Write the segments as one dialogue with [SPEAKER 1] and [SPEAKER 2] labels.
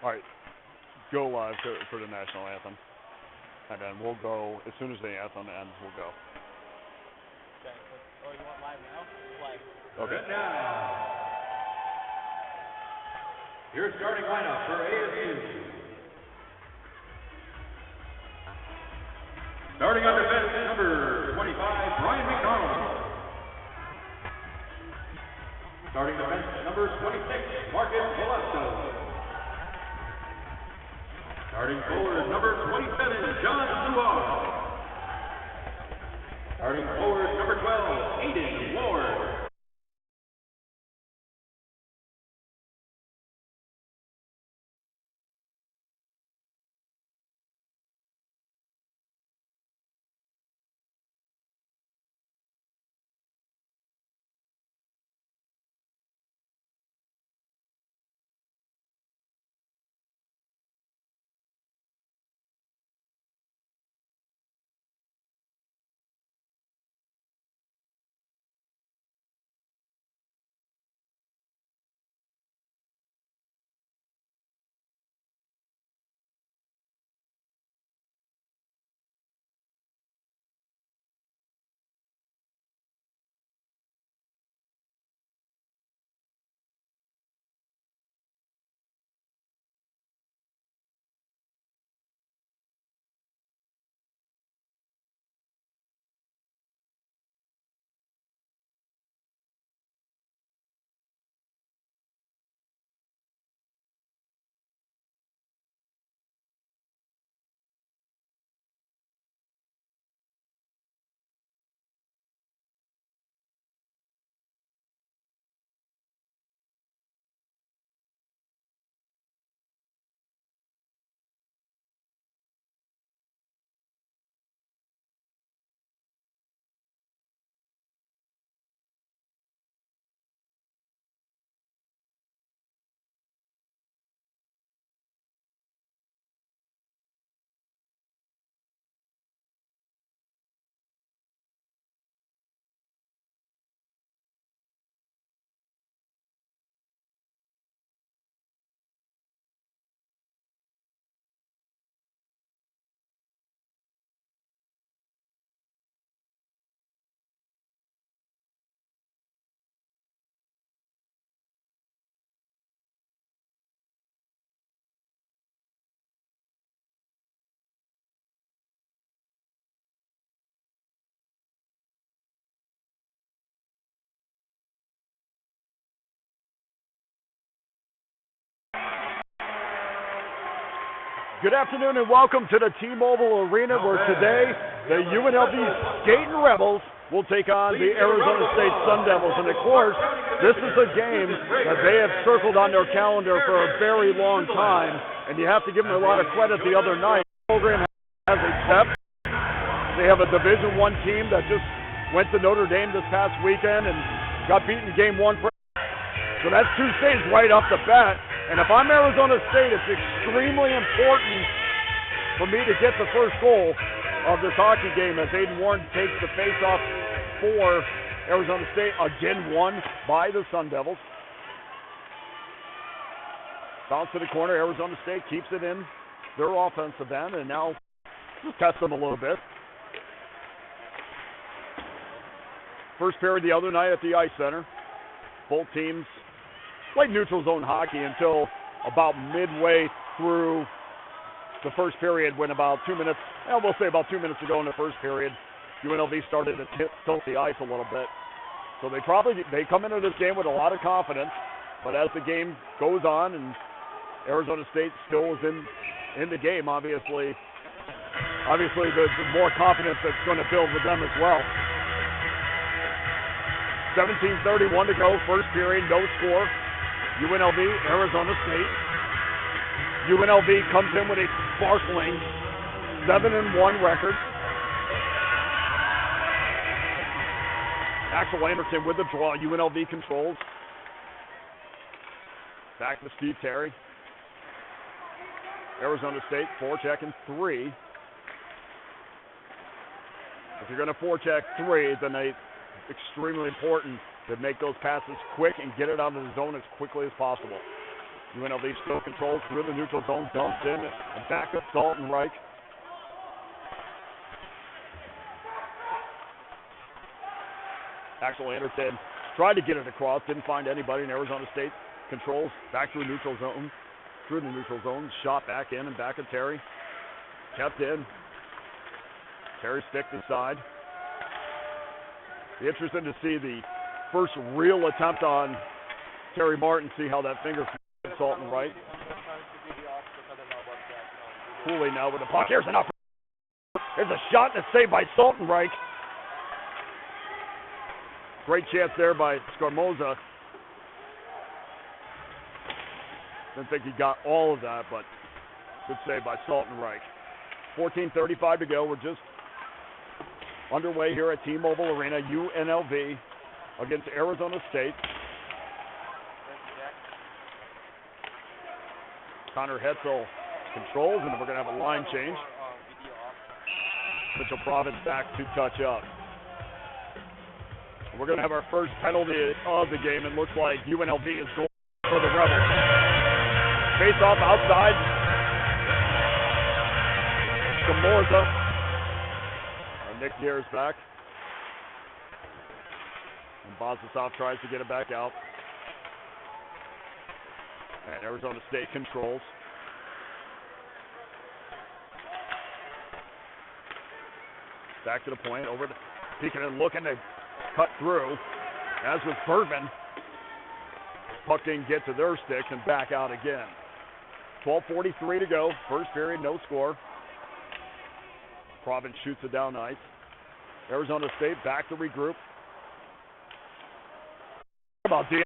[SPEAKER 1] All right, go live for the national anthem. And then we'll go, as soon as the anthem ends, we'll go.
[SPEAKER 2] Okay. Oh, you want live now? Live.
[SPEAKER 1] Okay.
[SPEAKER 3] And now, your starting lineup for ASU. Starting on defense, number 25, Brian McDonald. Starting defense, number 26, Marcus Velasco. Starting forward, number 27, John Suar. Starting forward, number 12, Aiden Ward.
[SPEAKER 1] Good afternoon and welcome to the T-Mobile Arena where today the UNLV Skating Rebels will take on the Arizona State Sun Devils. And of course, this is a game that they have circled on their calendar for a very long time. And you have to give them a lot of credit the other night. The program has a step. They have a Division I team that just went to Notre Dame this past weekend and got beaten game one. So that's two states right off the bat. And if I'm Arizona State, it's extremely important for me to get the first goal of this hockey game as Aiden Warren takes the face-off for Arizona State, again won by the Sun Devils. Bounce to the corner, Arizona State keeps it in their offensive end, and now just test them a little bit. First period the other night at the Ice Center. Both teams played neutral zone hockey until about midway through the first period when about 2 minutes, we'll say about 2 minutes ago in the first period, UNLV started to tilt the ice a little bit. So they come into this game with a lot of confidence, but as the game goes on and Arizona State still is in the game, obviously the more confidence that's going to build with them as well. 17:31 to go, first period, no score. UNLV, Arizona State. UNLV comes in with a sparkling 7-1 record. Axel Anderson with the draw. UNLV controls. Back to Steve Terry. Arizona State, forecheck and 3. If you're going to forecheck three, then it's extremely important to make those passes quick and get it out of the zone as quickly as possible. UNLV still controls through the neutral zone, dumps in, and back up Dalton Reich. Axel Anderson tried to get it across, didn't find anybody in Arizona State. Controls back through neutral zone, shot back in and back at Terry. Kept in. Terry stick to side. Be interesting to see the first real attempt on Terry Martin, see how that finger flips Dalton Reich. Cooley now with the puck. Here's an up. There's a shot that's saved by Dalton Reich. Great chance there by Scarmoza. Didn't think he got all of that, but good save by Dalton Reich. 14:35 to go. We're just underway here at T-Mobile Arena. UNLV against Arizona State. Connor Hetzel controls, and we're going to have a line change. Mitchell Province back to touch up. We're going to have our first penalty of the game. It looks like UNLV is going for the Rebels. Face off outside. Gamorza. And Nick Gears back. And Bozasov tries to get it back out. And Arizona State controls. Back to the point, over the peeking and looking to cut through, as with Bergman. Puck didn't get to their sticks and back out again. 12:43 to go, first period, no score. Province shoots it down ice. Arizona State back to regroup. About the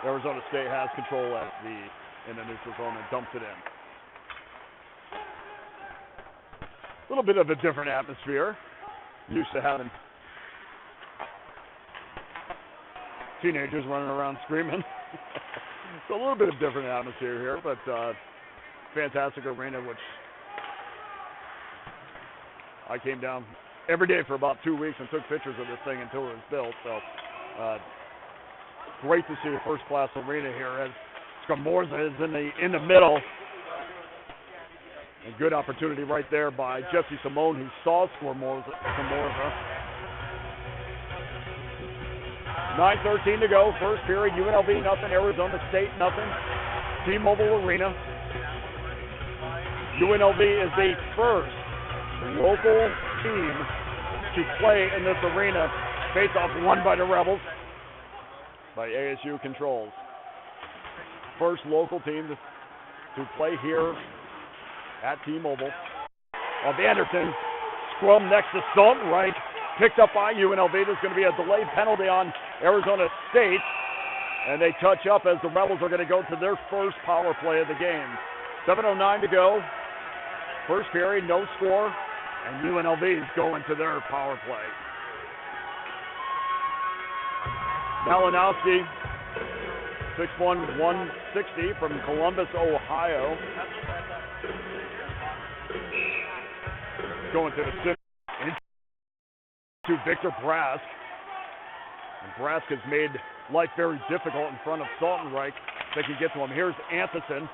[SPEAKER 1] Arizona State has control at in the neutral zone and dumps it in. A little bit of a different atmosphere. Used to having teenagers running around screaming. It's a little bit of different atmosphere here, but fantastic arena, which I came down every day for about 2 weeks and took pictures of this thing until it was built. So great to see a first-class arena here as Scarmorza is in the middle. A good opportunity right there by Jesse Simone, who saw Scarmorza. 9:13 to go, first period. UNLV nothing, Arizona State nothing. T-Mobile Arena. UNLV is the first local team to play in this arena. Face-off won by the Rebels by ASU controls. First local team to play here at T-Mobile. Anderson, scrum next to Dalton Reich, picked up by UNLV. There's going to be a delayed penalty on Arizona State, and they touch up as the Rebels are going to go to their first power play of the game. 7:09 to go. First period, no score, and UNLV is going to their power play. Malinowski, 6'1", 160 from Columbus, Ohio. Going to the center to Victor Brask. And Brask has made life very difficult in front of Dalton Reich. They can get to him. Here's Anthony.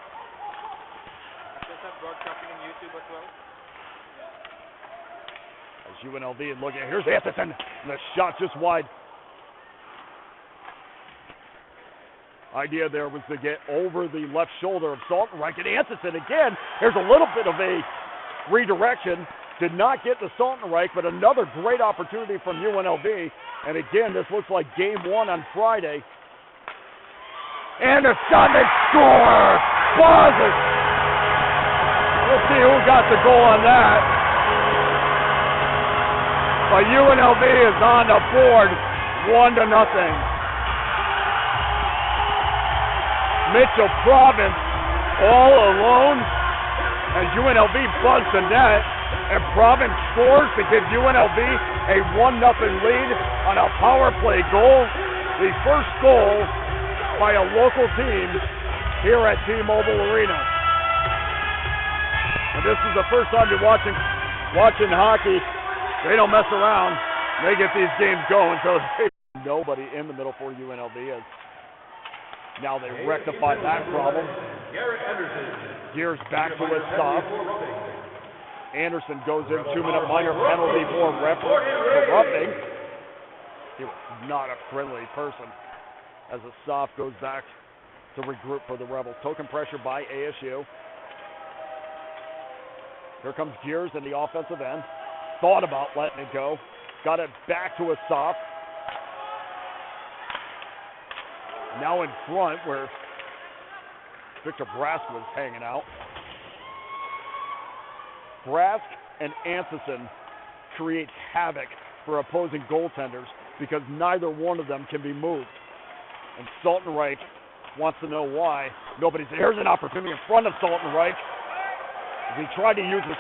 [SPEAKER 1] As UNLV and looking at, here's Anthony. And the shot just wide. Idea there was to get over the left shoulder of Dalton Reich. And Anthony again. Here's a little bit of a redirection. Did not get to Dalton Reich, but another great opportunity from UNLV. And again, this looks like game one on Friday. And a shot and score! Buzzes! We'll see who got the goal on that. But UNLV is on the board, 1-0. Mitchell Province all alone as UNLV buzzed the net. And Province scores to give UNLV a 1-0 lead on a power play goal. The first goal by a local team here at T-Mobile Arena. And this is the first time you're watching hockey They don't mess around. They get these games going, so nobody in the middle for UNLV is. Now they rectify that problem. Gears back to his stop. Anderson goes in, 2-minute minor penalty for roughing. He was not a friendly person as the stop goes back to regroup for the Rebels. Token pressure by ASU. Here comes Gears in the offensive end. Thought about letting it go. Got it back to a stop. Now in front where Victor Brask was hanging out. Brask and Anderson creates havoc for opposing goaltenders because neither one of them can be moved. And Saltenreich wants to know why. Here's an opportunity in front of Saltenreich. As he tried to use his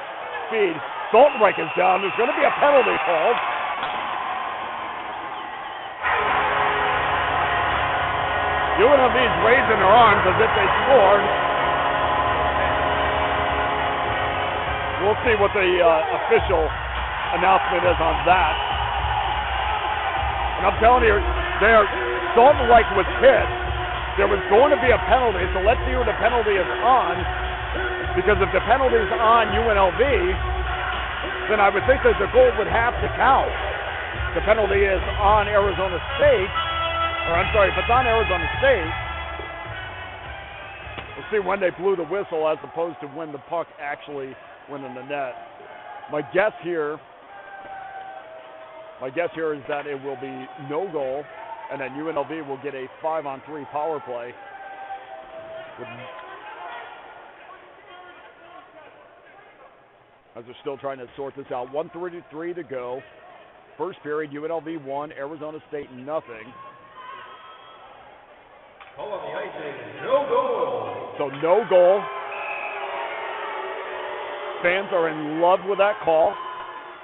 [SPEAKER 1] speed, Saltenreich is down. There's going to be a penalty called. UNLV's raising their arms as if they scored. We'll see what the official announcement is on that. And I'm telling you, Saltenreich was hit. There was going to be a penalty, so let's see who the penalty is on. Because if the penalty is on UNLV, then I would think that the goal would have to count. The penalty is on Arizona State. If it's on Arizona State, we'll see when they blew the whistle as opposed to when the puck actually went in the net. My guess here is that it will be no goal, and then UNLV will get a 5-on-3 power play. As they're still trying to sort this out. 1:33 to go. First period, UNLV 1, Arizona State nothing.
[SPEAKER 3] Call on the icing, no goal.
[SPEAKER 1] So no goal. Fans are in love with that call.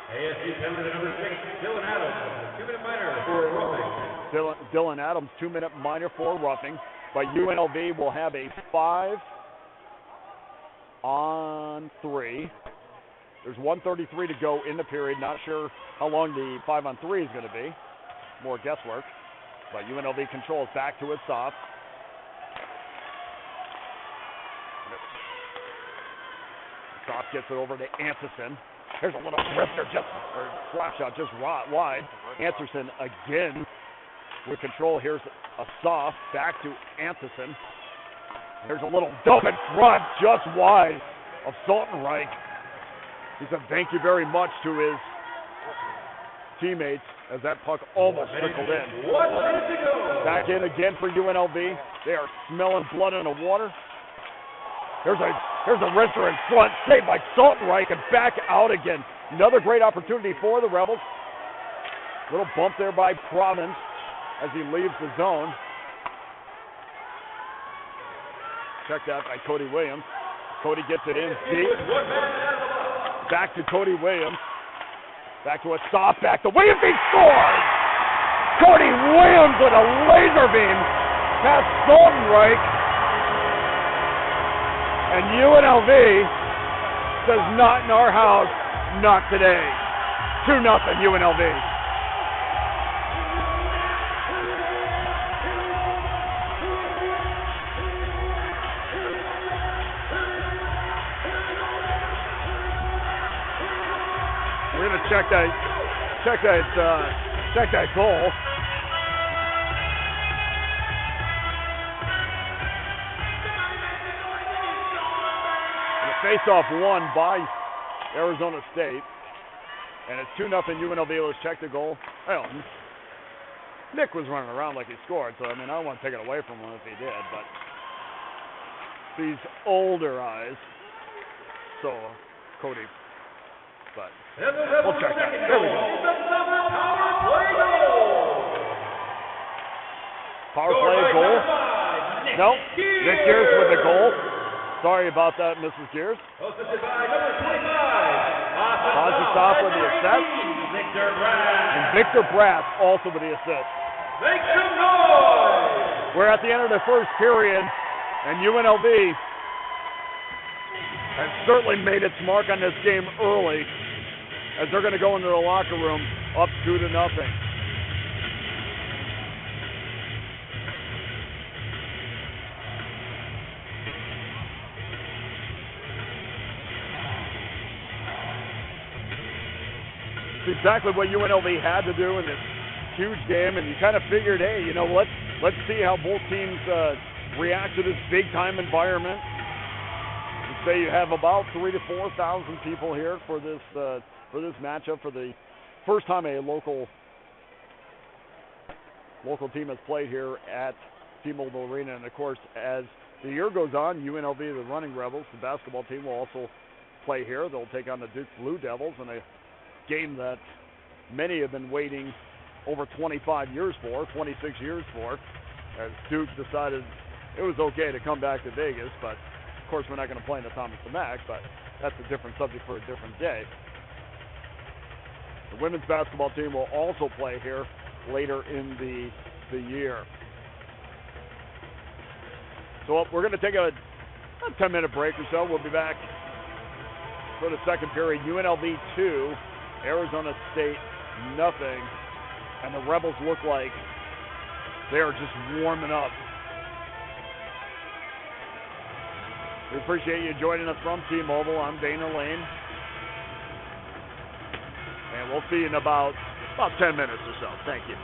[SPEAKER 3] ASU penalty number 6, Dylan Adams, 2-minute minor for roughing.
[SPEAKER 1] Dylan Adams, 2-minute minor for roughing. But UNLV will have a 5-on-3. There's 1:33 to go in the period. Not sure how long the 5-on-3 is going to be. More guesswork. But UNLV controls back to its stop. Stop gets it over to Anderson. There's a little drifter, slap shot just wide. Anderson again with control. Here's a stop back to Anderson. There's a little dump in front, just wide of Saltenreich. He said thank you very much to his teammates as that puck almost trickled in.
[SPEAKER 3] 1 minute to go.
[SPEAKER 1] Back in again for UNLV. They are smelling blood in the water. Here's a wrister in front, saved by Saltenreich, and back out again. Another great opportunity for the Rebels. Little bump there by Province as he leaves the zone. Checked out by Cody Williams. Cody gets it in deep. Back to Cody Williams. Back to a stop. Back to Williams. He scores! Cody Williams with a laser beam past Saltenreich. And UNLV says, not in our house, not today. 2-0 UNLV. We're going to check that goal. Face-off won by Arizona State, and it's 2-0 UNLV. Let's check the goal. Well, Nick was running around like he scored, so I don't want to take it away from him if he did, but these older eyes, so Cody, but we'll check that. There we go. Power play goal. Nope. Nick Gears with the goal. Sorry about that, Mrs. Gears.
[SPEAKER 3] Assisted by number 25.
[SPEAKER 1] Ozzy Stop with the assist. And Victor Brass also with the assist.
[SPEAKER 3] Make some noise!
[SPEAKER 1] We're at the end of the first period, and UNLV has certainly made its mark on this game early. as they're going to go into the locker room up 2-0. It's exactly what UNLV had to do in this huge game, and you kind of figured, hey, you know, let's see how both teams react to this big-time environment. You say you have about 3,000 to 4,000 people here for this matchup, for the first time a local team has played here at T-Mobile Arena. And of course, as the year goes on, UNLV, the Running Rebels, the basketball team, will also play here. They'll take on the Duke Blue Devils in a game that many have been waiting over 26 years for, as Duke decided it was okay to come back to Vegas, but of course we're not going to play in the Thomas DeMac, but that's a different subject for a different day. The women's basketball team will also play here later in the year. So we're going to take a 10-minute break or so. We'll be back for the second period. UNLV 2, Arizona State nothing, and the Rebels look like they are just warming up. We appreciate you joining us from T-Mobile. I'm Dana Lane, and we'll see you in about 10 minutes or so. Thank you.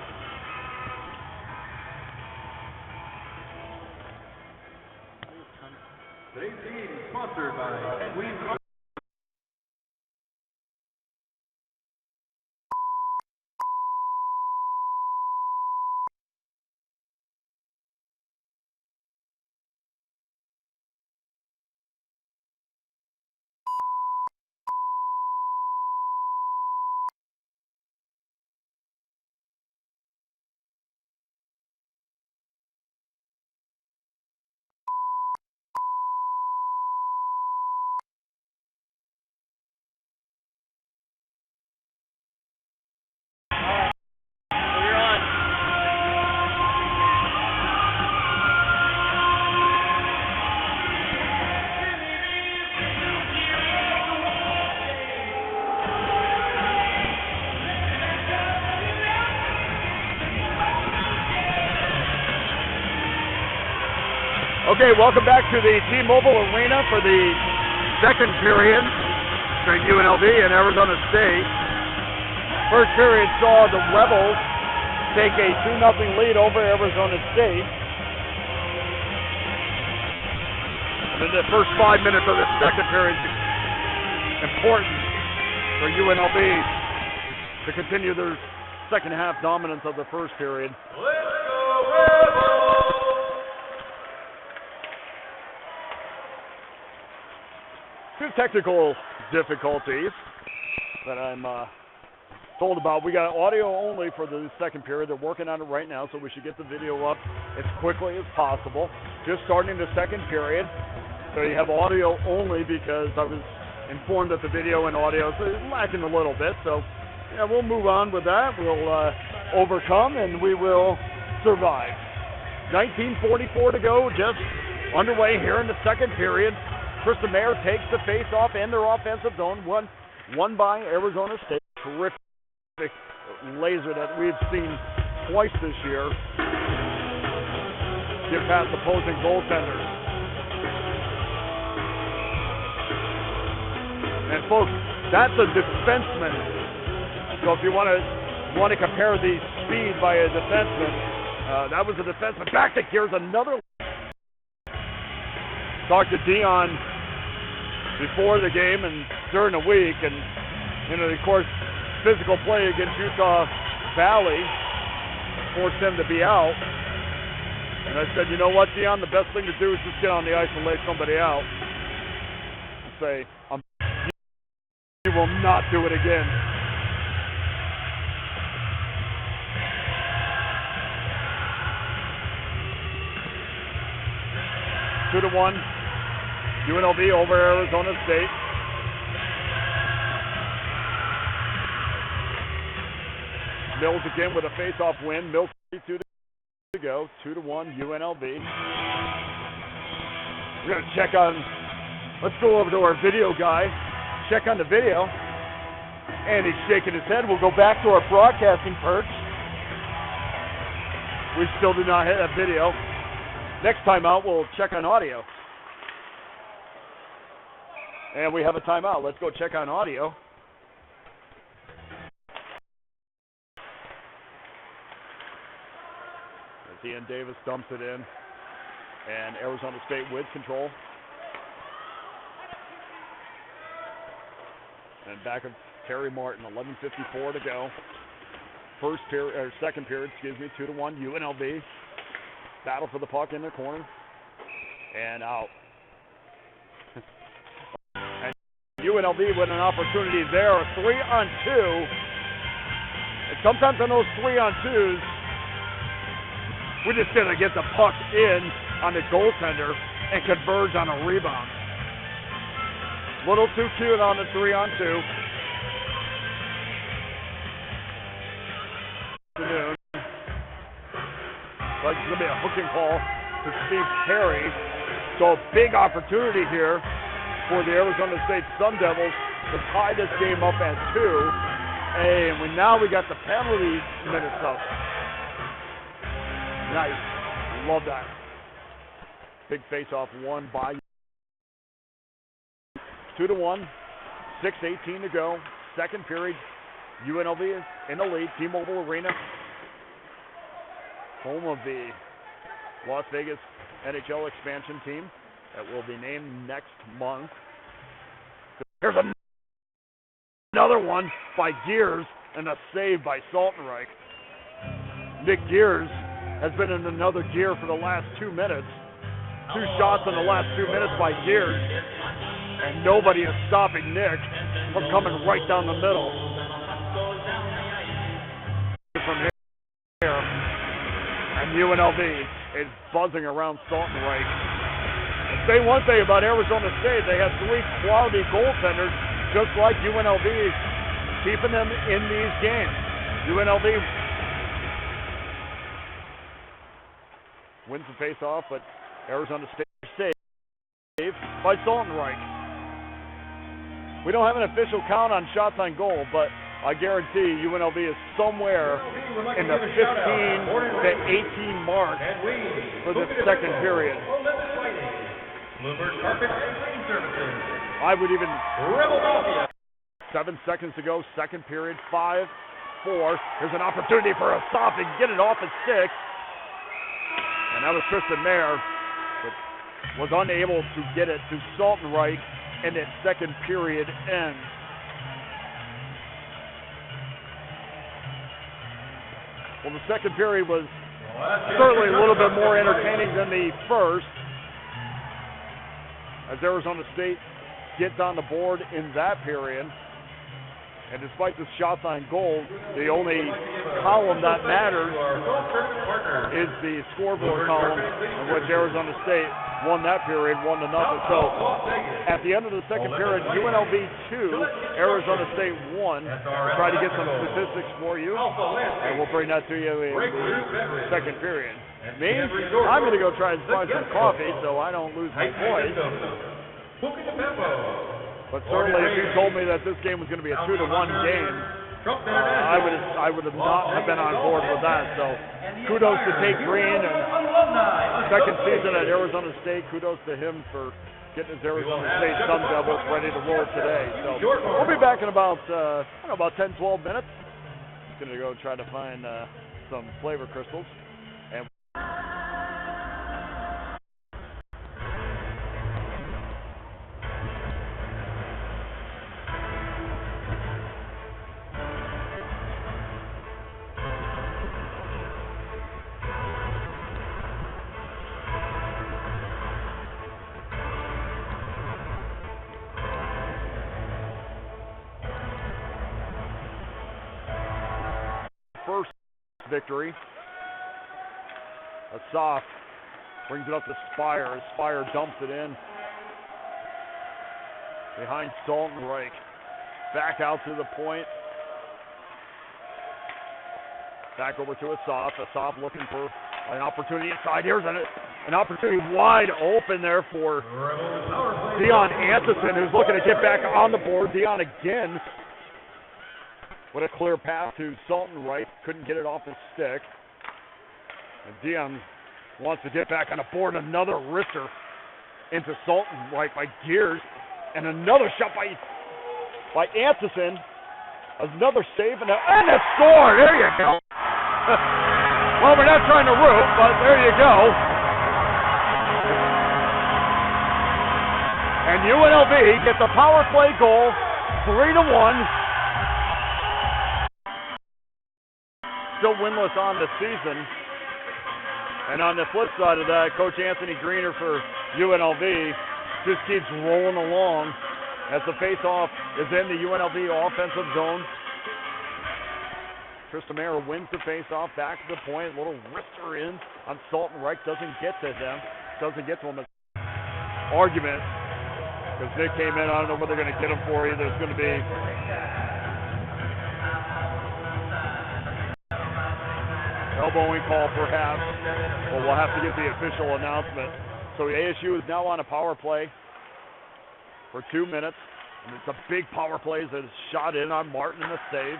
[SPEAKER 3] Today's game is sponsored by Queen.
[SPEAKER 1] Okay, welcome back to the T-Mobile Arena for the second period between UNLV and Arizona State. First period saw the Rebels take a 2-0 lead over Arizona State. And in the first 5 minutes of the second period, important for UNLV to continue their second half dominance of the first period.
[SPEAKER 3] Let's go Rebels!
[SPEAKER 1] Two technical difficulties that I'm told about. We got audio only for the second period. They're working on it right now, so we should get the video up as quickly as possible. Just starting the second period, so you have audio only because I was informed that the video and audio is lacking a little bit. So yeah, we'll move on with that. We'll overcome and we will survive. 19:44 to go, just underway here in the second period. Krista Mayer takes the face-off in their offensive zone, won by Arizona State. Terrific laser that we've seen twice this year. Get past opposing goaltenders. And folks, that's a defenseman. So if you want to compare the speed by a defenseman, that was a defenseman. Back to here's another. Talked to Dion before the game and during the week, and of course, physical play against Utah Valley forced him to be out. And I said, you know what, Dion, the best thing to do is just get on the ice and lay somebody out and say, you will not do it again. Two to one. UNLV over Arizona State. Mills again with a face-off win. Mills 32 to go. 2-1 UNLV. We're going to check on, let's go over to our video guy, check on the video. And he's shaking his head. We'll go back to our broadcasting perch. We still do not have video. Next time out, we'll check on audio. And we have a timeout. Let's go check on audio. As Ian Davis dumps it in. And Arizona State with control. And back of Terry Martin, 11:54 to go. Second period, 2-1, UNLV. Battle for the puck in their corner. And out. And UNLV with an opportunity there, a 3-on-2. And sometimes on those 3-on-2s, we just got to get the puck in on the goaltender and converge on a rebound. Little too cute on the 3-on-2. Like it's going to be a hooking call to Steve Terry. So a big opportunity here for the Arizona State Sun Devils to tie this game up at 2. And now we got the penalty minutes up. Nice. Love that. Big face-off won by 2-1. 6:18 to go. Second period. UNLV is in the lead. T-Mobile Arena. Home of the Las Vegas NHL expansion team that will be named next month. Here's another one by Gears and a save by Saltenreich. Nick Gears has been in another gear for the last 2 minutes. 2 shots in the last 2 minutes by Gears. And nobody is stopping Nick from coming right down the middle. From here. And UNLV is buzzing around Saltenreich. And say one thing about Arizona State, they have 3 quality goaltenders, just like UNLV, keeping them in these games. UNLV wins the face-off, but Arizona State saved by Saltenreich. We don't have an official count on shots on goal, but I guarantee UNLV is somewhere in the 15 to 18 mark for this second period. I would even 7 seconds to go, second period, 5-4. Here's an opportunity for a stop and get it off at 6. And that was Tristan Mayer, but was unable to get it to Saltenreich, and that second period ends. Well, the second period was certainly a little bit more entertaining than the first, as Arizona State gets on the board in that period. And despite the shots on goal, the only column that matters is the scoreboard column, in which Arizona State won that period 1-0. So at the end of the second period, UNLV 2, Arizona State 1. We'll try to get some statistics for you, and we'll bring that to you in the second period. Me, I'm going to go try and find some coffee so I don't lose my voice. But certainly, if you told me that this game was going to be a 2-1 game, I would have not have been on board with that. So, kudos to Tate Green, and second season at Arizona State. Kudos to him for getting his Arizona State Sun Devils ready to roll today. So, we'll be back in about 10-12 minutes. I'm going to go try to find some flavor crystals. And first victory. Asaf brings it up to Spire. Spire dumps it in behind Saltenreich. Back out to the point. Back over to Asaf. Asaf looking for an opportunity inside. Here's an opportunity wide open there for Dion Anderson, who's looking to get back on the board. Dion again with a clear pass to Saltonreich. Couldn't get it off his stick. And Dion wants to get back on the board. Another wrister into Saltonreich by Gears. And another shot by Anderson. Another save and a score. There you go. Well, we're not trying to root, but there you go. And UNLV gets a power play goal, 3-1. Still winless on the season. And on the flip side of that, Coach Anthony Greener for UNLV just keeps rolling along as the face-off is in the UNLV offensive zone. Trista Mayer wins the face-off, back to the point, a little wrister in on Saltonreich, doesn't get to him, doesn't get to him. Argument, because Nick came in, I don't know what they're going to get him for either. It's going to be elbowing call perhaps, but we'll have to get the official announcement. So ASU is now on a power play for 2 minutes, and it's a big power play as it's shot in on Martin and the save.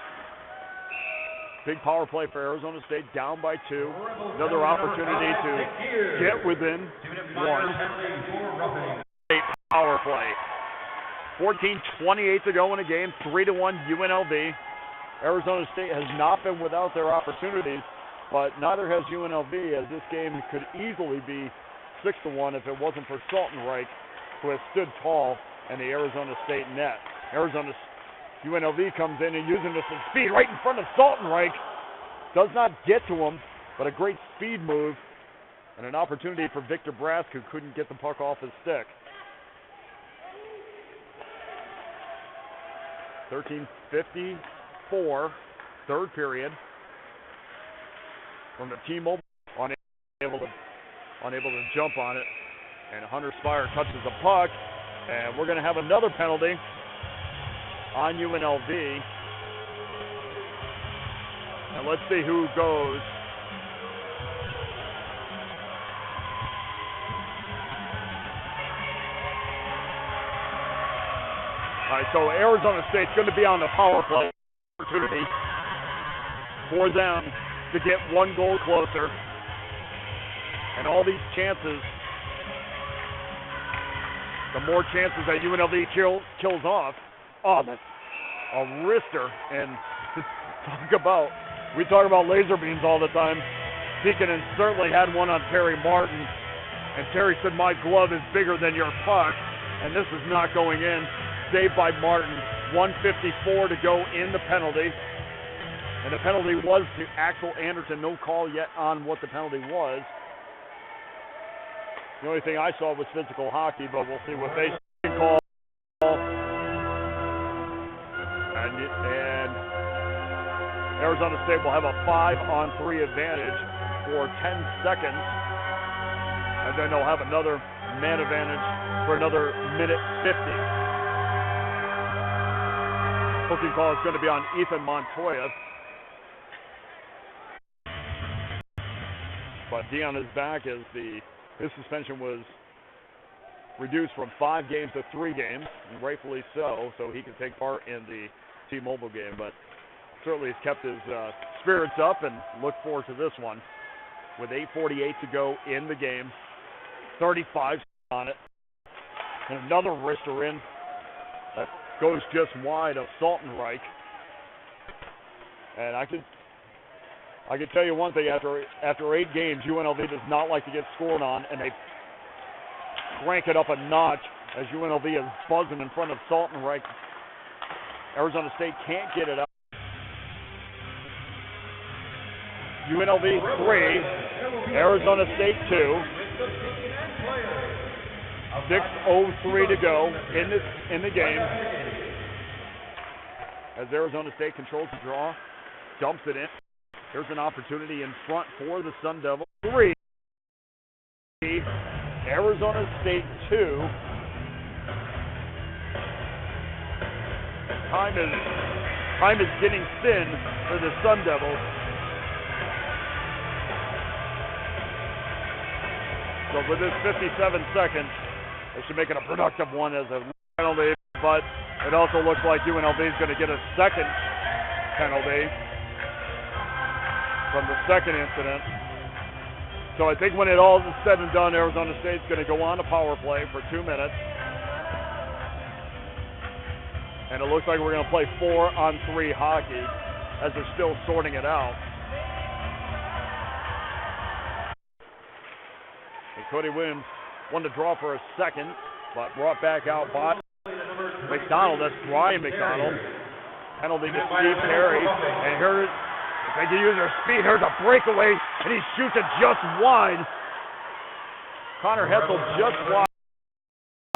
[SPEAKER 1] Big power play for Arizona State, down by 2. Another opportunity to get within 1. Power play. 14:28 to go in the game, 3-1 UNLV. Arizona State has not been without their opportunities, but neither has UNLV, as this game could easily be 6-1 if it wasn't for Saltonreich, who has stood tall in the Arizona State net. UNLV comes in and using this in speed right in front of Saltonreich. Does not get to him, but a great speed move and an opportunity for Victor Brask, who couldn't get the puck off his stick. 13:54, third period. From the T-Mobile, unable to jump on it. And Hunter Spire touches the puck, and we're going to have another penalty on UNLV. And let's see who goes. All right, so Arizona State's going to be on the power play opportunity for them to get 1 goal closer. And all these chances, the more chances that UNLV kills off. Oh, that's a wrister. And we talk about laser beams all the time. Deaconin certainly had one on Terry Martin. And Terry said, my glove is bigger than your puck. And this is not going in. Saved by Martin. 1:54 to go in the penalty. And the penalty was to Axel Anderson. No call yet on what the penalty was. The only thing I saw was physical hockey, but we'll see what they can call. And Arizona State will have a 5-on-3 advantage for 10 seconds. And then they'll have another man advantage for another minute 50. Booking call is going to be on Ethan Montoya. But Dion is back as his suspension was reduced from 5 games to 3 games, and rightfully so he can take part in the T-Mobile game. But certainly has kept his spirits up and look forward to this one. With 8:48 to go in the game, 35 on it, and another wrister in that goes just wide of Saltonreich. And I could tell you one thing, after 8 games, UNLV does not like to get scored on, and they crank it up a notch as UNLV is buzzing in front of Saltonreich. Arizona State can't get it up. UNLV 3, Arizona State 2. 6:03 to go in the game. As Arizona State controls the draw, dumps it in. Here's an opportunity in front for the Sun Devils. 3, Arizona State 2. Time is getting thin for the Sun Devils. So with this 57 seconds, they should make it a productive one as a penalty, but it also looks like UNLV is going to get a second penalty from the second incident. So I think when it all is said and done, Arizona State's going to go on to power play for 2 minutes. And it looks like we're going to play 4-on-3 hockey as they're still sorting it out. And Cody Williams wanted to draw for a second, but brought back out by McDonald. That's Brian McDonald. Penalty to Steve Perry. And here's, if they can use their speed, here's a breakaway, and he shoots it just wide. Connor Hetzel just wide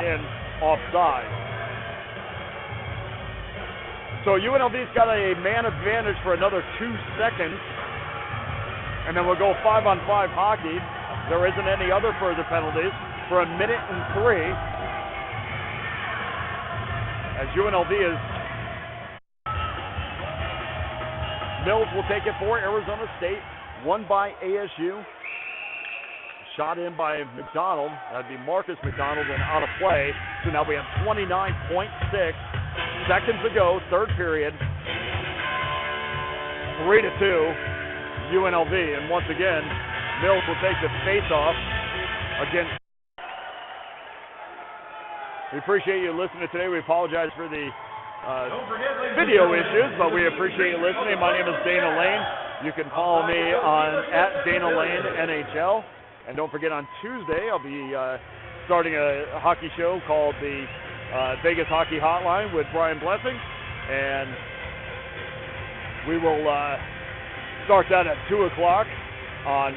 [SPEAKER 1] in offside. So UNLV's got a man advantage for another 2 seconds. And then we'll go 5-on-5 hockey. There isn't any other further penalties for 1 minute and 3. As UNLV is, Mills will take it for Arizona State. Won by ASU. Shot in by McDonald. That'd be Marcus McDonald and out of play. So now we have 29.6 seconds to go, third period. 3-2 UNLV. And once again, Mills will take the face-off against. We appreciate you listening today. We apologize for the video issues, but we appreciate you listening. My name is Dana Lane. You can follow me on @DanaLaneNHL. And don't forget, on Tuesday, I'll be starting a hockey show called the Vegas Hockey Hotline with Brian Blessing. And we will start that at 2 o'clock on